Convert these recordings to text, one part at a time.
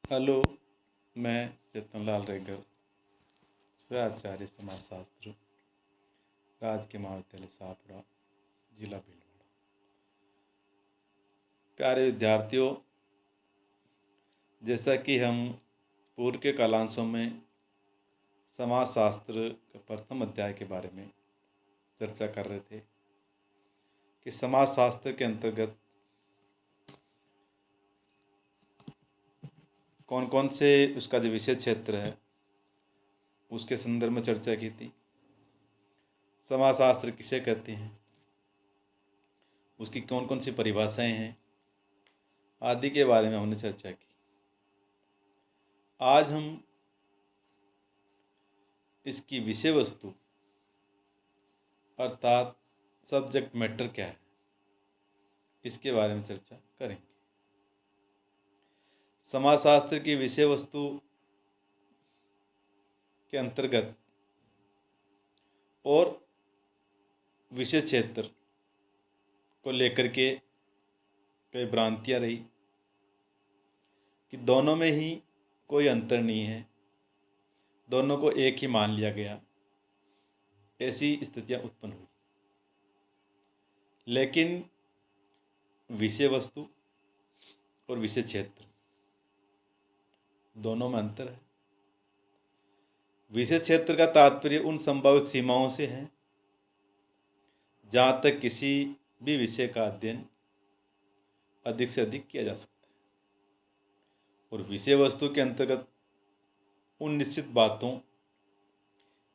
Hello, मैं चेतन लाल रेगर, सहआचार्य समाजशास्त्र, राजकीय महाविद्यालय शाहपुरा, जिला भीलवाड़ा। प्यारे विद्यार्थियों, जैसा कि हम पूर्व के कालांशों में समाजशास्त्र के प्रथम अध्याय के बारे में चर्चा कर रहे थे कि समाजशास्त्र के अंतर्गत कौन कौन से उसका जो विषय क्षेत्र है उसके संदर्भ में चर्चा की थी। समाजशास्त्र किसे कहते हैं, उसकी कौन कौन सी परिभाषाएं हैं आदि के बारे में हमने चर्चा की। आज हम इसकी विषय वस्तु अर्थात सब्जेक्ट मैटर क्या है इसके बारे में चर्चा करेंगे। समाजशास्त्र की विषय वस्तु के अंतर्गत और विषय क्षेत्र को लेकर के कई भ्रांतियाँ रही कि दोनों में ही कोई अंतर नहीं है, दोनों को एक ही मान लिया गया, ऐसी स्थितियाँ उत्पन्न हुई। लेकिन विषय वस्तु और विषय क्षेत्र दोनों में अंतर है। विषय क्षेत्र का तात्पर्य उन संभावित सीमाओं से है जहाँ तक किसी भी विषय का अध्ययन अधिक से अधिक किया जा सकता है, और विषय वस्तु के अंतर्गत उन निश्चित बातों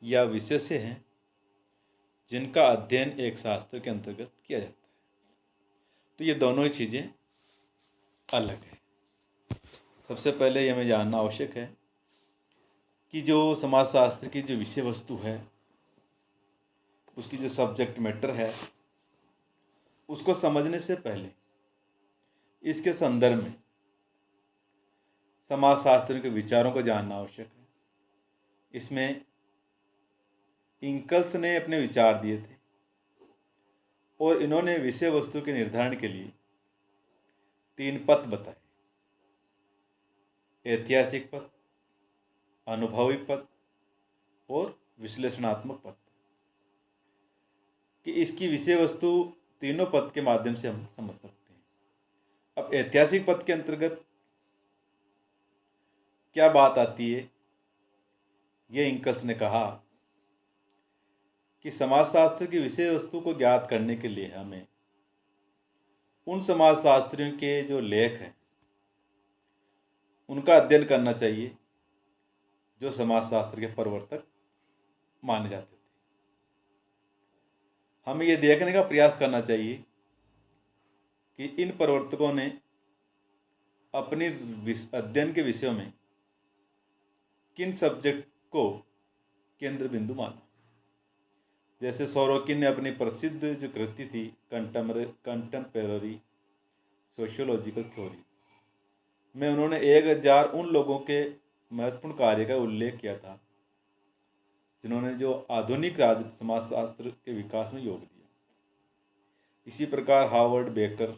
या विषय से हैं जिनका अध्ययन एक शास्त्र के अंतर्गत किया जाता है। तो ये दोनों ही चीज़ें अलग है। सबसे पहले ये हमें जानना आवश्यक है कि जो समाजशास्त्र की जो विषय वस्तु है, उसकी जो सब्जेक्ट मैटर है, उसको समझने से पहले इसके संदर्भ में समाजशास्त्रियों के विचारों को जानना आवश्यक है। इसमें इंकल्स ने अपने विचार दिए थे और इन्होंने विषय वस्तु के निर्धारण के लिए 3 पथ बताए: ऐतिहासिक पथ, अनुभवी पथ और विश्लेषणात्मक पथ। कि इसकी विषय वस्तु तीनों पथ के माध्यम से हम समझ सकते हैं। अब ऐतिहासिक पथ के अंतर्गत क्या बात आती है, ये इंकल्स ने कहा कि समाजशास्त्र की विषय वस्तु को ज्ञात करने के लिए हमें उन समाजशास्त्रियों के जो लेख हैं उनका अध्ययन करना चाहिए जो समाजशास्त्र के प्रवर्तक माने जाते थे। हमें ये देखने का प्रयास करना चाहिए कि इन प्रवर्तकों ने अपने अध्ययन के विषयों में किन सब्जेक्ट को केंद्र बिंदु माना। जैसे सोरोकिन ने अपनी प्रसिद्ध जो कृति थी कंटेम्पररी सोशियोलॉजिकल थ्योरी में उन्होंने 1000 उन लोगों के महत्वपूर्ण कार्य का उल्लेख किया था जिन्होंने जो आधुनिक समाजशास्त्र के विकास में योग दिया। इसी प्रकार हार्वर्ड बेकर,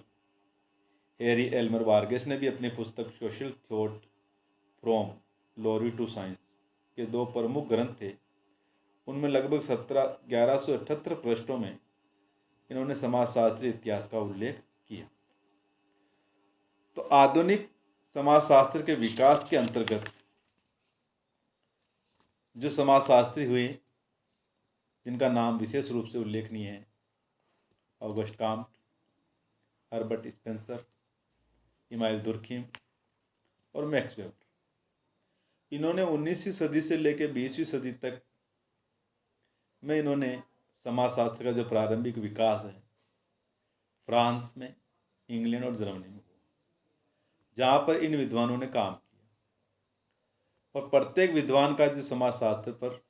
हैरी एल्मर वार्गेस ने भी अपनी पुस्तक social thought from lore to science के 2 प्रमुख ग्रंथ थे, उनमें लगभग 1178 पृष्ठों में इन्होंने समाजशास्त्रीय इतिहास का उल्लेख किया। तो आधुनिक समाजशास्त्र के विकास के अंतर्गत जो समाजशास्त्री हुए जिनका नाम विशेष रूप से उल्लेखनीय है: August Comte, Herbert Spencer, email Durkheim और मैक्स वेबर। इन्होंने 19वीं सदी से लेकर 20वीं सदी तक में इन्होंने समाजशास्त्र का जो प्रारंभिक विकास है फ्रांस में, इंग्लैंड और जर्मनी में हुआ, जहाँ पर इन विद्वानों ने काम किया। और प्रत्येक विद्वान का जो समाजशास्त्र पर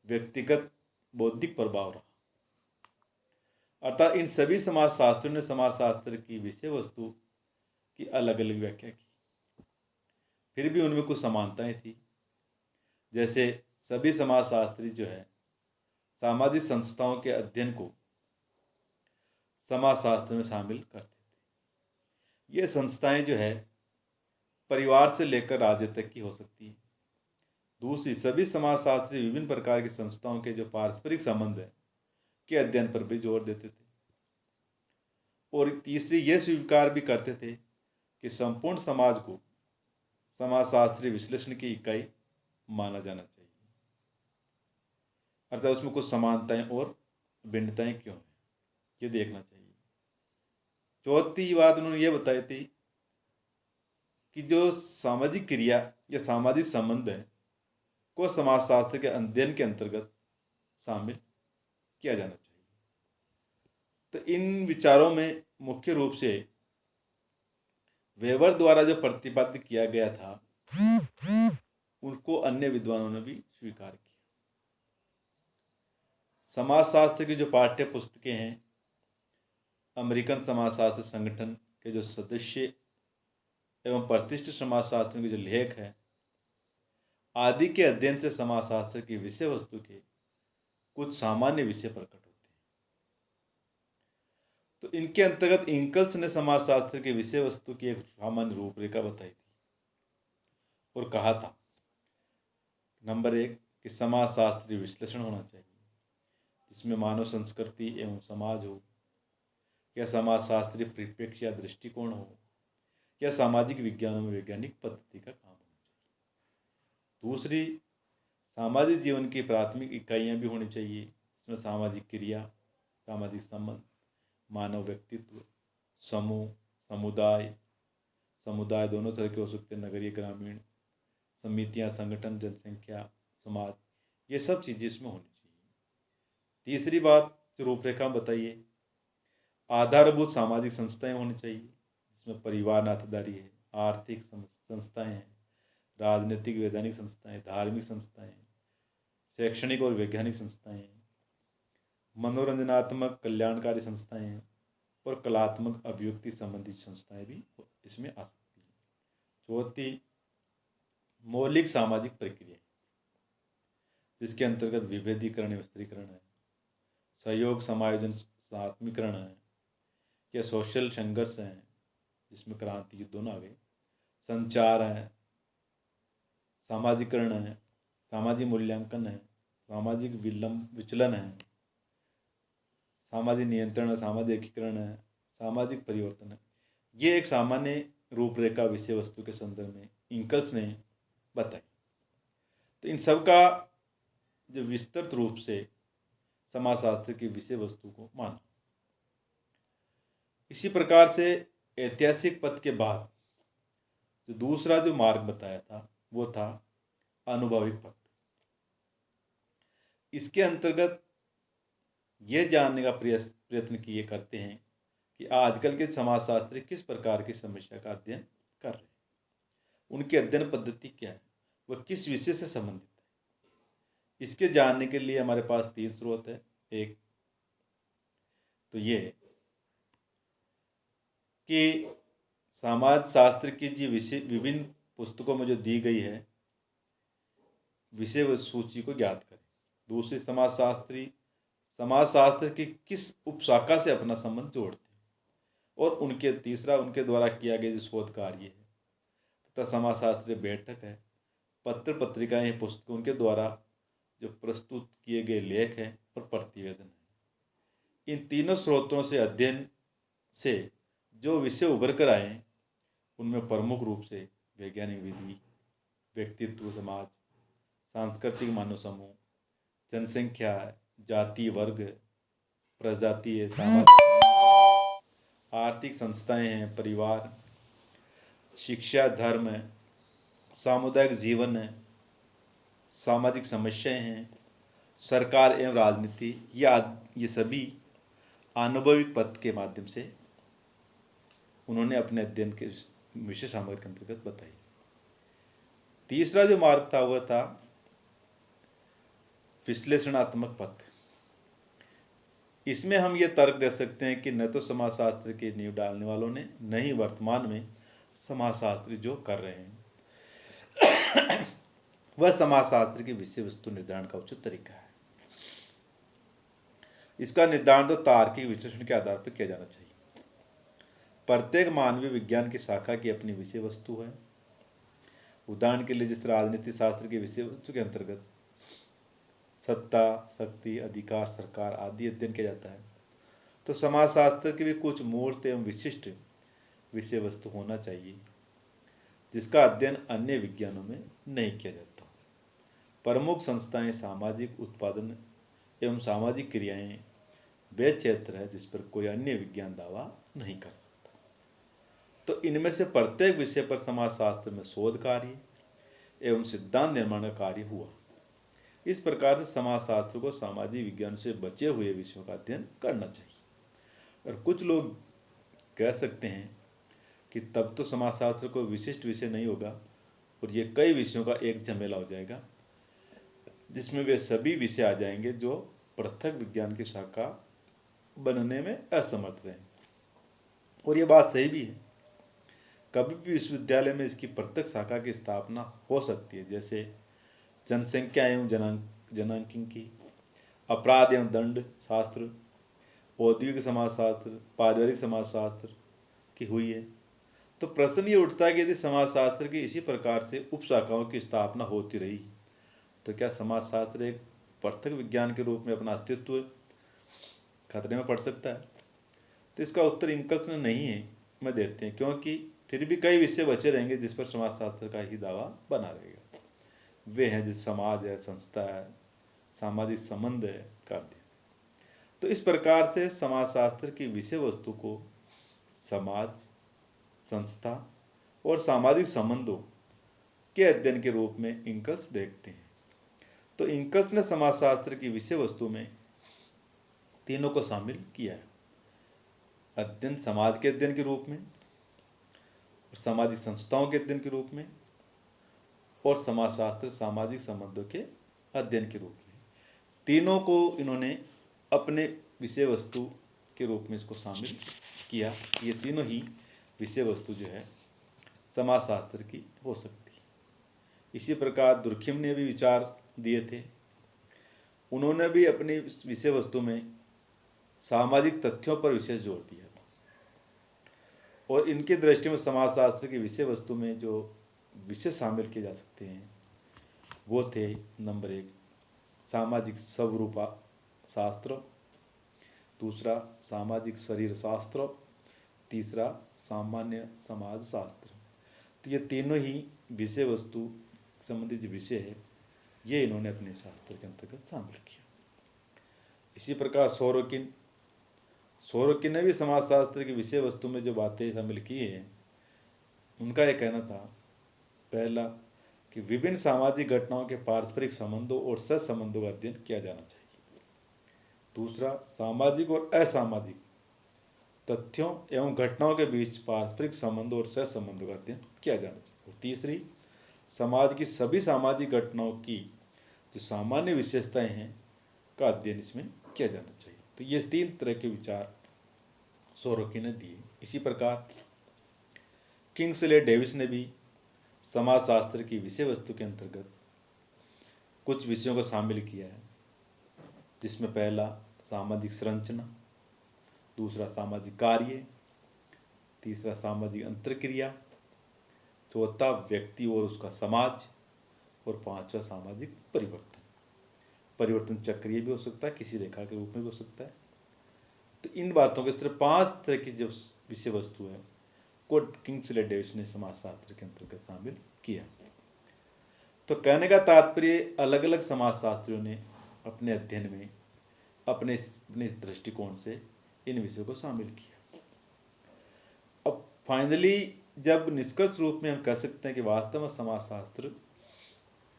व्यक्तिगत बौद्धिक प्रभाव रहा, अर्थात इन सभी समाजशास्त्रियों ने समाजशास्त्र की विषय वस्तु की अलग अलग व्याख्या की। फिर भी उनमें कुछ समानताएं थी। जैसे सभी समाजशास्त्री जो है सामाजिक संस्थाओं के अध्ययन को समाजशास्त्र में शामिल करते थे। ये संस्थाएं जो है परिवार से लेकर राज्य तक की हो सकती है। दूसरी, सभी समाजशास्त्री विभिन्न प्रकार की संस्थाओं के जो पारस्परिक संबंध है के अध्ययन पर भी जोर देते थे। और तीसरी, यह स्वीकार भी करते थे कि संपूर्ण समाज को समाजशास्त्री विश्लेषण की इकाई माना जाना चाहिए, अर्थात उसमें कुछ समानताएं और भिन्नताएं क्यों हैं ये देखना चाहिए। चौथी बात उन्होंने ये बताई थी कि जो सामाजिक क्रिया या सामाजिक संबंध है को समाजशास्त्र के अध्ययन के अंतर्गत शामिल किया जाना चाहिए। तो इन विचारों में मुख्य रूप से वेबर द्वारा जो प्रतिपादित किया गया था उनको अन्य विद्वानों ने भी स्वीकार किया। समाजशास्त्र की जो पाठ्य पुस्तकें हैं, अमेरिकन समाजशास्त्र संगठन के जो सदस्य एवं प्रतिष्ठित समाजशास्त्रियों के जो लेख हैं आदि के अध्ययन से समाजशास्त्र की विषय वस्तु के कुछ सामान्य विषय प्रकट होते हैं। तो इनके अंतर्गत इंकल्स ने समाजशास्त्र के विषय वस्तु की एक सामान्य रूपरेखा बताई थी और कहा था, नंबर 1 कि समाजशास्त्री विश्लेषण होना चाहिए जिसमें मानव संस्कृति एवं समाज हो, या समाजशास्त्री परिप्रेक्ष्य या दृष्टिकोण हो, या सामाजिक विज्ञानों में वैज्ञानिक पद्धति का काम होना चाहिए। दूसरी, सामाजिक जीवन की प्राथमिक इकाइयाँ भी होनी चाहिए जिसमें सामाजिक क्रिया, सामाजिक संबंध, मानव व्यक्तित्व, समूह, समुदाय दोनों तरह के हो सकते हैं, नगरीय ग्रामीण, समितियाँ, संगठन, जनसंख्या, समाज, ये सब चीज़ें इसमें होनी चाहिए। तीसरी बात जो रूपरेखा बताइए, आधारभूत सामाजिक संस्थाएं होनी चाहिए जिसमें परिवार नातेदारी है, आर्थिक संस्थाएं हैं, राजनीतिक वैधानिक संस्थाएं, धार्मिक संस्थाएं, शैक्षणिक और वैज्ञानिक संस्थाएं, मनोरंजनात्मक कल्याणकारी संस्थाएं हैं और कलात्मक अभिव्यक्ति संबंधित संस्थाएं भी इसमें आ सकती हैं। चौथी, मौलिक सामाजिक प्रक्रिया जिसके अंतर्गत विभेदीकरण एवं स्त्रीकरण है, सहयोग समायोजन सात्मीकरण है, या सोशल संघर्ष है जिसमें क्रांति युद्ध दोनों आ गए, संचार है, सामाजिकरण है, सामाजिक मूल्यांकन है, सामाजिक विचलन है, सामाजिक नियंत्रण है, सामाजिक एकीकरण है, सामाजिक परिवर्तन है। ये एक सामान्य रूपरेखा विषय वस्तु के संदर्भ में इंकल्स ने बताई। तो इन सब का जो विस्तृत रूप से समाजशास्त्र की विषय वस्तु को माना। इसी प्रकार से ऐतिहासिक पथ के बाद जो दूसरा जो मार्ग बताया था वो था अनुभविक पथ। इसके अंतर्गत ये जानने का प्रयत्न किए करते हैं कि आजकल के समाजशास्त्री किस प्रकार की समस्या का अध्ययन कर रहे हैं, उनकी अध्ययन पद्धति क्या है, वह किस विषय से संबंधित है। इसके जानने के लिए हमारे पास 3 स्रोत है। एक तो ये कि समाजशास्त्र की जो विषय विभिन्न पुस्तकों में जो दी गई है विषय व सूची को ज्ञात करें। दूसरी, समाजशास्त्र की किस उपशाखा से अपना संबंध जोड़ते हैं, और तीसरा उनके द्वारा किया गया जो शोध कार्य है तथा समाजशास्त्रीय बैठक है, पत्र पत्रिकाएं हैं, पुस्तकों उनके द्वारा जो प्रस्तुत किए गए लेख हैं और प्रतिवेदन है। इन तीनों स्रोतों से अध्ययन से जो विषय उभर कर आए उनमें प्रमुख रूप से वैज्ञानिक विधि, व्यक्तित्व, समाज, सांस्कृतिक मानव समूह, जनसंख्या, जाति, वर्ग, प्रजातीय, सामाजिक, आर्थिक संस्थाएं हैं, परिवार, शिक्षा, धर्म है, सामुदायिक जीवन है, सामाजिक समस्याएं हैं, सरकार एवं राजनीति, ये सभी आनुभविक पथ के माध्यम से उन्होंने अपने अध्ययन के विषय सामग्री के अंतर्गत बताई। तीसरा जो मार्ग था वह था विश्लेषणात्मक पथ। इसमें हम ये तर्क दे सकते हैं कि न तो समाजशास्त्र की नींव डालने वालों ने, न ही वर्तमान में समाजशास्त्री जो कर रहे हैं वह समाजशास्त्र की विषय वस्तु निर्धारण का उचित तरीका है। इसका निर्धारण तो तार्किक विश्लेषण के आधार पर किया जाना चाहिए। प्रत्येक मानवीय विज्ञान की शाखा की अपनी विषय वस्तु है उदाहरण के लिए जिस राजनीति शास्त्र के विषय वस्तु के अंतर्गत सत्ता, शक्ति, अधिकार, सरकार आदि अध्ययन किया जाता है, तो समाजशास्त्र के भी कुछ मूर्त एवं विशिष्ट विषय वस्तु होना चाहिए जिसका अध्ययन अन्य विज्ञानों में नहीं किया जाता। प्रमुख संस्थाएं सामाजिक उत्पादन एवं सामाजिक क्रियाएं वे क्षेत्र है जिस पर कोई अन्य विज्ञान दावा नहीं कर सकता। तो इनमें से प्रत्येक विषय पर समाजशास्त्र में शोध कार्य एवं सिद्धांत निर्माण का कार्य हुआ। इस प्रकार से समाजशास्त्र को सामाजिक विज्ञान से बचे हुए विषयों का अध्ययन करना चाहिए। और कुछ लोग कह सकते हैं कि तब तो समाजशास्त्र को विशिष्ट विषय नहीं होगा और ये कई विषयों का एक झमेला हो जाएगा जिसमें वे सभी विषय आ जाएंगे जो पृथक विज्ञान की शाखा बनने में असमर्थ रहे। और ये बात सही भी है। कभी भी विश्वविद्यालय में इसकी पृथक शाखा की स्थापना हो सकती है, जैसे जनसंख्या एवं जनांकिकी, अपराध एवं दंड शास्त्र, औद्योगिक समाजशास्त्र, पारिवारिक समाजशास्त्र की हुई है। तो प्रश्न ये उठता है कि यदि समाजशास्त्र की इसी प्रकार से उपशाखाओं की स्थापना होती रही तो क्या समाजशास्त्र एक पृथक विज्ञान के रूप में अपना अस्तित्व खतरे में पड़ सकता है? तो इसका उत्तर इंकल्स ने नहीं है में देते हैं, क्योंकि फिर भी कई विषय बचे रहेंगे जिस पर समाजशास्त्र का ही दावा बना रहेगा। वे हैं जिस समाज है, संस्था है, सामाजिक संबंध है का अध्ययन। तो इस प्रकार से समाजशास्त्र की विषय वस्तु को समाज, संस्था और सामाजिक संबंधों के अध्ययन के रूप में इंकल्स देखते हैं। तो इंकल्स ने समाजशास्त्र की विषय वस्तु में तीनों को शामिल किया है: अध्ययन समाज के अध्ययन के रूप में, और सामाजिक संस्थाओं के अध्ययन के रूप में, और समाजशास्त्र सामाजिक संबंधों के अध्ययन के रूप में। तीनों को इन्होंने अपने विषय वस्तु के रूप में इसको शामिल किया। ये तीनों ही विषय वस्तु जो है समाजशास्त्र की हो सकती है। इसी प्रकार दुर्खिम ने भी विचार दिए थे। उन्होंने भी अपनी विषय वस्तु में सामाजिक तथ्यों पर विशेष जोर दिया था। और इनकी दृष्टि में समाजशास्त्र की विषय वस्तु में जो विषय शामिल किए जा सकते हैं वो थे: नंबर 1 सामाजिक स्वरूपा शास्त्र, दूसरा सामाजिक शरीर शास्त्र, तीसरा सामान्य समाज शास्त्र। तो ये तीनों ही विषय वस्तु संबंधित जो विषय है ये इन्होंने अपने शास्त्र के अंतर्गत शामिल किया। इसी प्रकार सोरोकिन ने भी समाजशास्त्र की विषय वस्तु में जो बातें शामिल की हैं उनका यह कहना था: पहला कि विभिन्न सामाजिक घटनाओं के पारस्परिक संबंधों और सहसंबंधों का अध्ययन किया जाना चाहिए। दूसरा, सामाजिक और असामाजिक तथ्यों एवं घटनाओं के बीच पारस्परिक संबंधों और सहसंबंधों का अध्ययन किया जाना चाहिए। और तीसरी, समाज की सभी सामाजिक घटनाओं की जो सामान्य विशेषताएं हैं का अध्ययन इसमें किया जाना चाहिए। तो ये 3 तरह के विचार सोरोकिन ने दिए। इसी प्रकार किंग्सले डेविस ने भी समाजशास्त्र की विषय वस्तु के अंतर्गत कुछ विषयों को शामिल किया है, जिसमें पहला सामाजिक संरचना, दूसरा सामाजिक कार्य, तीसरा सामाजिक अंतर्क्रिया, चौथा व्यक्ति और उसका समाज, और पांचवा सामाजिक परिवर्तन चक्रीय भी हो सकता है, किसी रेखा के रूप में भी हो सकता है। तो इन बातों के इस तरह 5 तरह की जो विषय वस्तु है को किंग्सले डेविस ने समाजशास्त्र के अंतर्गत शामिल किया। तो कहने का तात्पर्य अलग अलग समाजशास्त्रियों ने अपने अध्ययन में अपने दृष्टिकोण से इन विषयों को शामिल किया। अब फाइनली जब निष्कर्ष रूप में हम कह सकते हैं कि वास्तव में समाजशास्त्र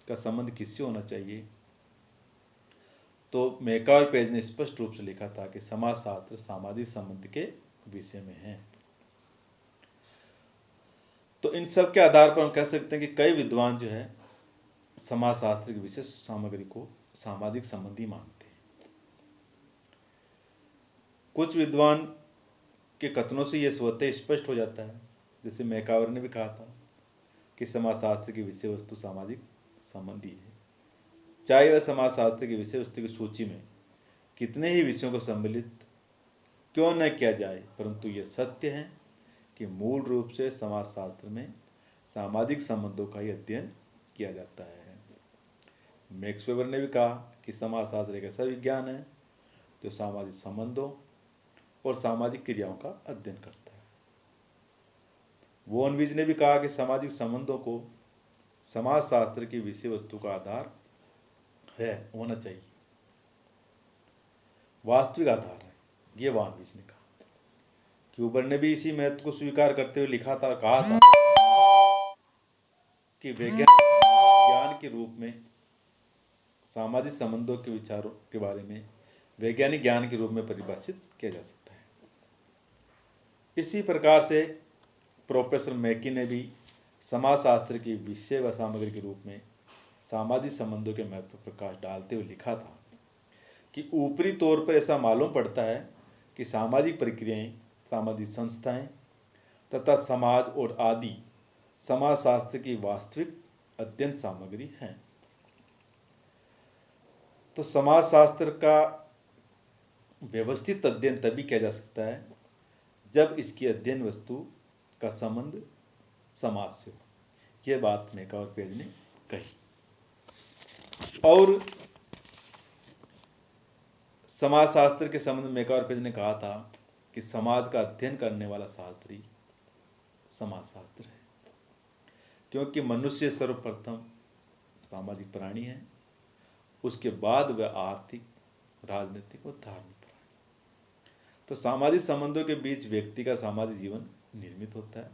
का संबंध किससे होना चाहिए, तो मेका और पेज ने स्पष्ट रूप से लिखा था कि समाजशास्त्र सामाजिक संबंध के विषय में है। तो इन सब के आधार पर हम कह सकते हैं कि कई विद्वान जो है समाजशास्त्र की विशेष सामग्री को सामाजिक संबंधी मानते हैं। कुछ विद्वान के कथनों से यह स्वतः स्पष्ट हो जाता है, जैसे मैकावर ने भी कहा था कि समाजशास्त्र की विषय वस्तु सामाजिक संबंधी है। चाहे वह समाजशास्त्र की विषय वस्तु की सूची में कितने ही विषयों को सम्मिलित क्यों न किया जाए, परंतु यह सत्य है कि मूल रूप से समाजशास्त्र में सामाजिक संबंधों का ही अध्ययन किया जाता है। मैक्स वेबर ने भी कहा कि समाजशास्त्र एक ऐसा विज्ञान है जो सामाजिक संबंधों और सामाजिक क्रियाओं का अध्ययन करता है। वॉन विज ने भी कहा कि सामाजिक संबंधों को समाजशास्त्र की विषय वस्तु का आधार है, होना चाहिए, वास्तविक आधार है, ये वॉन विज ने कहा। क्यूबर ने भी इसी महत्व को स्वीकार करते हुए लिखा था, कहा था कि वैज्ञानिक ज्ञान के रूप में सामाजिक संबंधों के विचारों के बारे में वैज्ञानिक ज्ञान के रूप में परिभाषित किया जा सकता है। इसी प्रकार से प्रोफेसर मैकी ने भी समाजशास्त्र की विषय व सामग्री के रूप में सामाजिक संबंधों के महत्व पर प्रकाश डालते हुए लिखा था कि ऊपरी तौर पर ऐसा मालूम पड़ता है कि सामाजिक प्रक्रियाएं, सामाजिक संस्थाएं तथा समाज और आदि समाजशास्त्र की वास्तविक अध्ययन सामग्री हैं। तो समाजशास्त्र का व्यवस्थित अध्ययन तभी किया जा सकता है जब इसकी अध्ययन वस्तु का संबंध समाज से हो। यह बात मैकआवर-पेज ने कही। और समाजशास्त्र के संबंध में मैकआवर-पेज ने कहा था कि समाज का अध्ययन करने वाला शास्त्री समाजशास्त्र है, क्योंकि मनुष्य सर्वप्रथम सामाजिक प्राणी है, उसके बाद वह आर्थिक, राजनीतिक और धार्मिक प्राणी। तो सामाजिक संबंधों के बीच व्यक्ति का सामाजिक जीवन निर्मित होता है।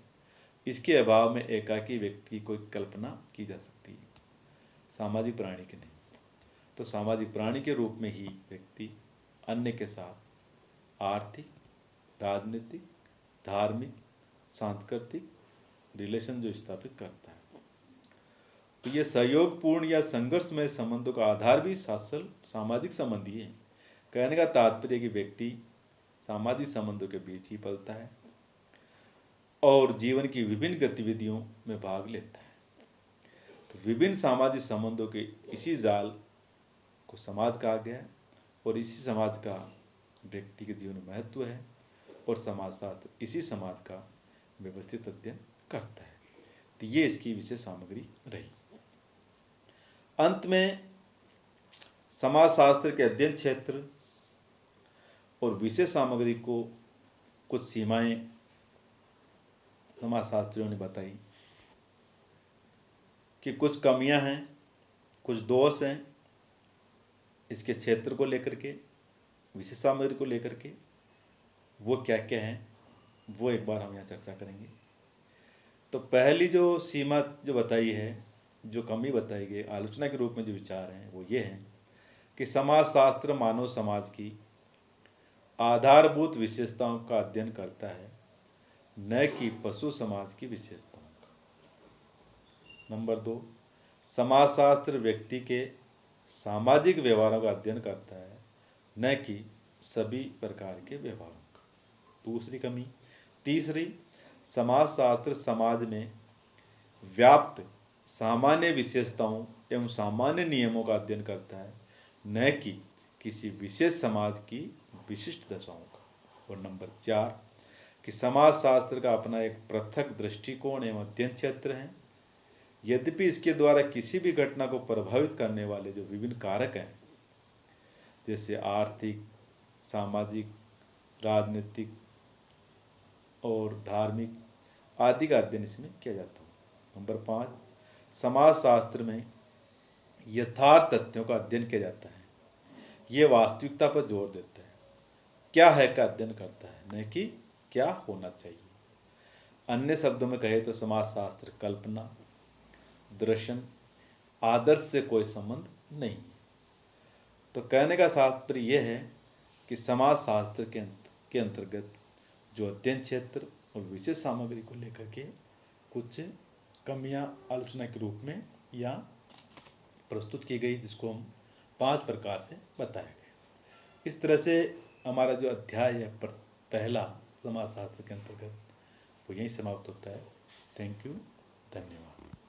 इसके अभाव में एकाकी व्यक्ति की कोई कल्पना की जा सकती है, सामाजिक प्राणी के नहीं। तो सामाजिक प्राणी के रूप में ही व्यक्ति अन्य के साथ आर्थिक, राजनीतिक, धार्मिक, सांस्कृतिक रिलेशन जो स्थापित करता है। तो ये सहयोगपूर्ण या संघर्षमय संबंधों का आधार भी सामाजिक संबंध ही है। कहने का तात्पर्य कि व्यक्ति सामाजिक संबंधों के बीच ही पलता है और जीवन की विभिन्न गतिविधियों में भाग लेता है। तो विभिन्न सामाजिक संबंधों के इसी जाल को समाज कहा गया है और इसी समाज का व्यक्ति के जीवन में महत्व है और समाजशास्त्र इसी समाज का व्यवस्थित अध्ययन करता है। तो ये इसकी विशेष सामग्री रही। अंत में समाजशास्त्र के अध्ययन क्षेत्र और विशेष सामग्री को कुछ सीमाएं समाजशास्त्रियों ने बताई कि कुछ कमियां हैं, कुछ दोष हैं इसके क्षेत्र को लेकर के, विशेष सामग्री को लेकर के। वो क्या क्या हैं वो एक बार हम यहाँ चर्चा करेंगे। तो पहली जो सीमा जो बताई है, जो कमी बताई गई, आलोचना के रूप में जो विचार हैं वो ये हैं कि समाजशास्त्र मानव समाज की आधारभूत विशेषताओं का अध्ययन करता है, न कि पशु समाज की विशेषताओं का। नंबर 2, समाजशास्त्र व्यक्ति के सामाजिक व्यवहारों का अध्ययन करता है, न कि सभी प्रकार के व्यवहारों का। दूसरी कमी। तीसरी, समाजशास्त्र समाज में व्याप्त सामान्य विशेषताओं एवं सामान्य नियमों का अध्ययन करता है, न कि किसी विशेष समाज की विशिष्ट दशाओं का। और नंबर 4 कि समाजशास्त्र का अपना एक पृथक दृष्टिकोण एवं अध्ययन क्षेत्र है, यद्यपि इसके द्वारा किसी भी घटना को प्रभावित करने वाले जो विभिन्न कारक हैं, जैसे आर्थिक, सामाजिक, राजनीतिक और धार्मिक आदि का अध्ययन इसमें किया जाता है। नंबर 5, समाजशास्त्र में यथार्थ तथ्यों का अध्ययन किया जाता है। ये वास्तविकता पर जोर देता है, क्या है का अध्ययन करता है, न कि क्या होना चाहिए। अन्य शब्दों में कहे तो समाजशास्त्र कल्पना, दर्शन, आदर्श से कोई संबंध नहीं। तो कहने का तात्पर्य यह है कि समाजशास्त्र के अंतर्गत जो अध्ययन क्षेत्र और विशेष सामग्री को लेकर के कुछ कमियां आलोचना के रूप में या प्रस्तुत की गई, जिसको हम 5 प्रकार से बताया गया। इस तरह से हमारा जो अध्याय है पहला समाजशास्त्र के अंतर्गत वो यहीं समाप्त होता है। थैंक यू, धन्यवाद।